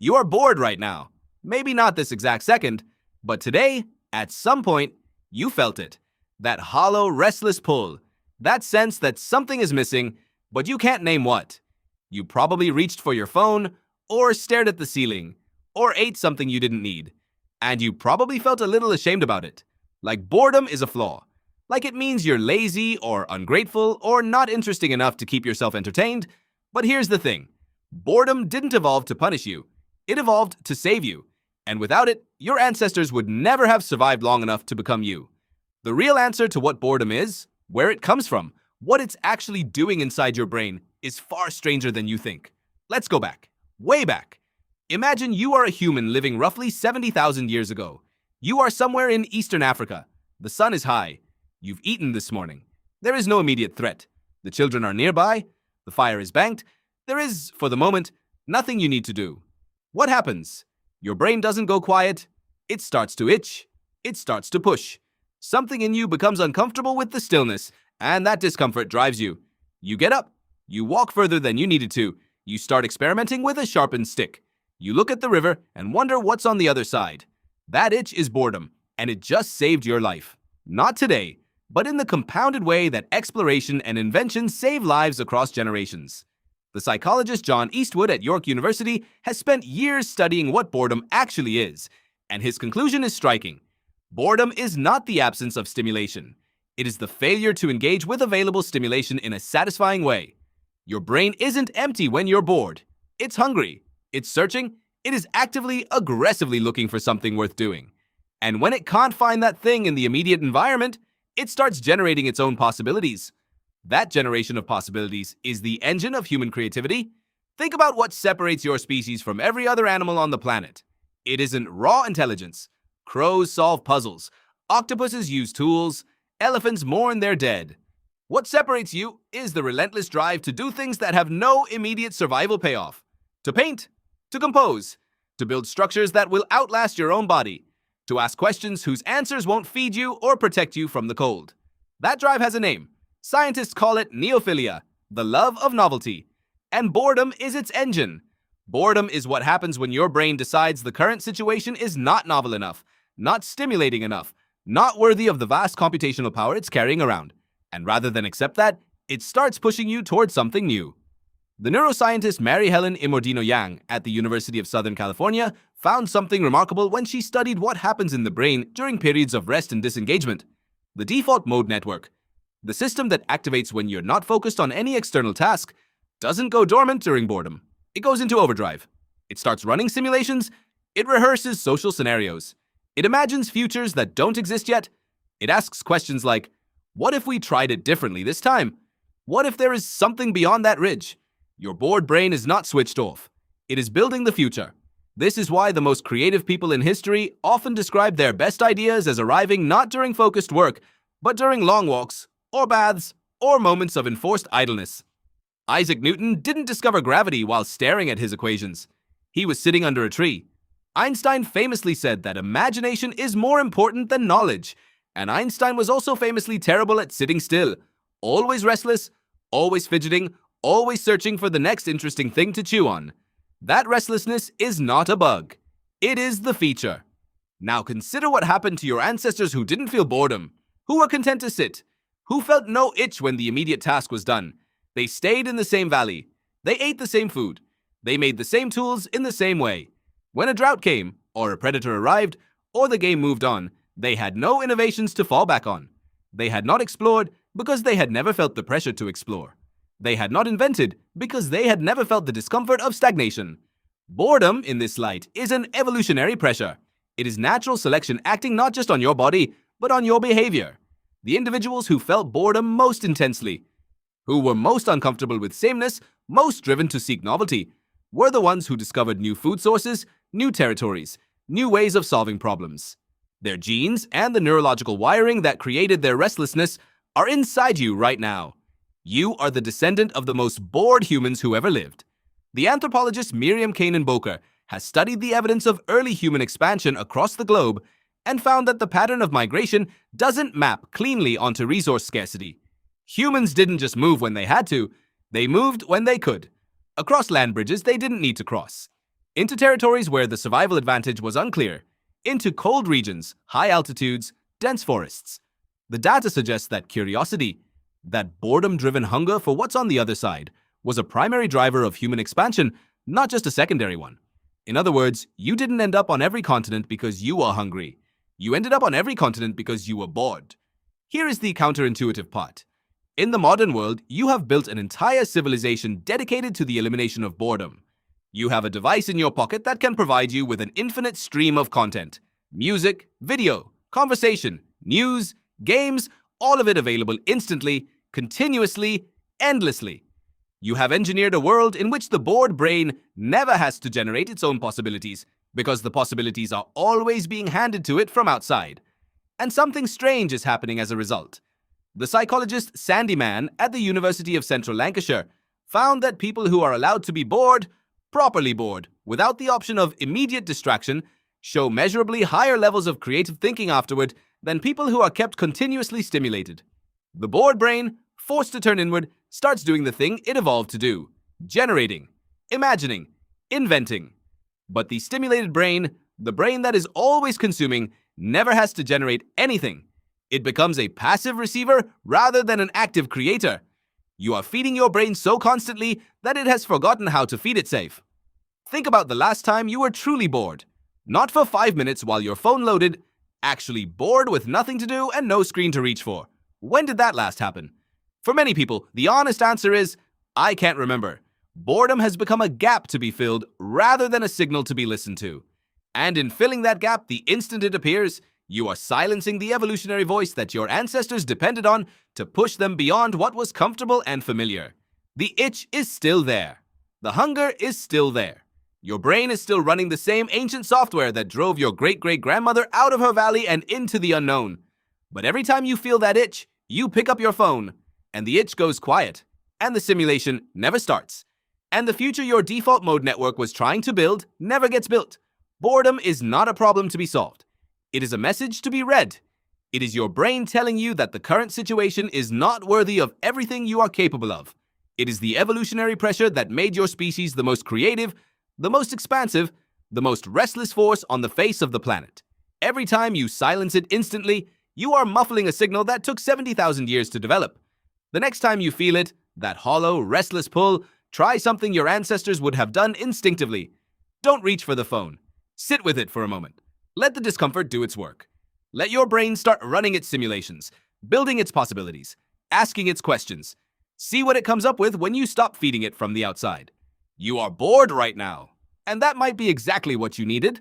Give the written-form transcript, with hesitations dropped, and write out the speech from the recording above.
You are bored right now. Maybe not this exact second, but today, at some point, you felt it. That hollow, restless pull. That sense that something is missing, but you can't name what. You probably reached for your phone, or stared at the ceiling, or ate something you didn't need. And you probably felt a little ashamed about it. Like boredom is a flaw. Like it means you're lazy, or ungrateful, or not interesting enough to keep yourself entertained. But here's the thing. Boredom didn't evolve to punish you. It evolved to save you. And without it, your ancestors would never have survived long enough to become you. The real answer to what boredom is, where it comes from, what it's actually doing inside your brain, is far stranger than you think. Let's go back. Way back. Imagine you are a human living roughly 70,000 years ago. You are somewhere in Eastern Africa. The sun is high. You've eaten this morning. There is no immediate threat. The children are nearby. The fire is banked. There is, for the moment, nothing you need to do. What happens? Your brain doesn't go quiet. It starts to itch. It starts to push. Something in you becomes uncomfortable with the stillness, and that discomfort drives you. You get up. You walk further than you needed to. You start experimenting with a sharpened stick. You look at the river and wonder what's on the other side. That itch is boredom, and it just saved your life. Not today, but in the compounded way that exploration and invention save lives across generations. The psychologist John Eastwood at York University has spent years studying what boredom actually is, and his conclusion is striking. Boredom is not the absence of stimulation. It is the failure to engage with available stimulation in a satisfying way. Your brain isn't empty when you're bored. It's hungry. It's searching. It is actively, aggressively looking for something worth doing. And when it can't find that thing in the immediate environment, it starts generating its own possibilities. That generation of possibilities is the engine of human creativity. Think about what separates your species from every other animal on the planet. It isn't raw intelligence. Crows solve puzzles. Octopuses use tools. Elephants mourn their dead. What separates you is the relentless drive to do things that have no immediate survival payoff. To paint, to compose, to build structures that will outlast your own body, to ask questions whose answers won't feed you or protect you from the cold. That drive has a name. Scientists call it neophilia, the love of novelty. And boredom is its engine. Boredom is what happens when your brain decides the current situation is not novel enough, not stimulating enough, not worthy of the vast computational power it's carrying around. And rather than accept that, it starts pushing you towards something new. The neuroscientist Mary Helen Imordino-Yang at the University of Southern California found something remarkable when she studied what happens in the brain during periods of rest and disengagement. The default mode network, the system that activates when you're not focused on any external task, doesn't go dormant during boredom. It goes into overdrive. It starts running simulations. It rehearses social scenarios. It imagines futures that don't exist yet. It asks questions like, what if we tried it differently this time? What if there is something beyond that ridge? Your bored brain is not switched off. It is building the future. This is why the most creative people in history often describe their best ideas as arriving not during focused work, but during long walks, or baths, or moments of enforced idleness. Isaac Newton didn't discover gravity while staring at his equations. He was sitting under a tree. Einstein famously said that imagination is more important than knowledge, and Einstein was also famously terrible at sitting still, always restless, always fidgeting, always searching for the next interesting thing to chew on. That restlessness is not a bug. It is the feature. Now consider what happened to your ancestors who didn't feel boredom, who were content to sit, who felt no itch when the immediate task was done. They stayed in the same valley. They ate the same food. They made the same tools in the same way. When a drought came, or a predator arrived, or the game moved on, they had no innovations to fall back on. They had not explored because they had never felt the pressure to explore. They had not invented because they had never felt the discomfort of stagnation. Boredom, in this light, is an evolutionary pressure. It is natural selection acting not just on your body, but on your behavior. The individuals who felt boredom most intensely, who were most uncomfortable with sameness, most driven to seek novelty, were the ones who discovered new food sources, new territories, new ways of solving problems. Their genes and the neurological wiring that created their restlessness are inside you right now. You are the descendant of the most bored humans who ever lived. The anthropologist Miriam Kanan-Boker has studied the evidence of early human expansion across the globe and found that the pattern of migration doesn't map cleanly onto resource scarcity. Humans didn't just move when they had to, they moved when they could. Across land bridges they didn't need to cross. into territories where the survival advantage was unclear, into cold regions, high altitudes, dense forests. The data suggests that curiosity, that boredom-driven hunger for what's on the other side, was a primary driver of human expansion, not just a secondary one. In other words, you didn't end up on every continent because you were hungry. You ended up on every continent because you were bored. Here is the counterintuitive part. In the modern world, you have built an entire civilization dedicated to the elimination of boredom. You have a device in your pocket that can provide you with an infinite stream of content. Music, video, conversation, news, games, all of it available instantly, continuously, endlessly. You have engineered a world in which the bored brain never has to generate its own possibilities, because the possibilities are always being handed to it from outside. And something strange is happening as a result. The psychologist Sandy Mann at the University of Central Lancashire found that people who are allowed to be bored, properly bored, without the option of immediate distraction, show measurably higher levels of creative thinking afterward than people who are kept continuously stimulated. The bored brain, forced to turn inward, starts doing the thing it evolved to do: generating, imagining, inventing. But the stimulated brain, the brain that is always consuming, never has to generate anything. It becomes a passive receiver rather than an active creator. You are feeding your brain so constantly that it has forgotten how to feed itself. Think about the last time you were truly bored. Not for 5 minutes while your phone loaded, actually bored with nothing to do and no screen to reach for. When did that last happen? For many people, the honest answer is, I can't remember. Boredom has become a gap to be filled rather than a signal to be listened to. And in filling that gap the instant it appears, you are silencing the evolutionary voice that your ancestors depended on to push them beyond what was comfortable and familiar. The itch is still there. The hunger is still there. Your brain is still running the same ancient software that drove your great-great-grandmother out of her valley and into the unknown. But every time you feel that itch, you pick up your phone, and the itch goes quiet, and the simulation never starts. And the future your default mode network was trying to build never gets built. Boredom is not a problem to be solved. It is a message to be read. It is your brain telling you that the current situation is not worthy of everything you are capable of. It is the evolutionary pressure that made your species the most creative, the most expansive, the most restless force on the face of the planet. Every time you silence it instantly, you are muffling a signal that took 70,000 years to develop. The next time you feel it, that hollow, restless pull, try something your ancestors would have done instinctively. Don't reach for the phone. Sit with it for a moment. Let the discomfort do its work. Let your brain start running its simulations, building its possibilities, asking its questions. See what it comes up with when you stop feeding it from the outside. You are bored right now, and that might be exactly what you needed.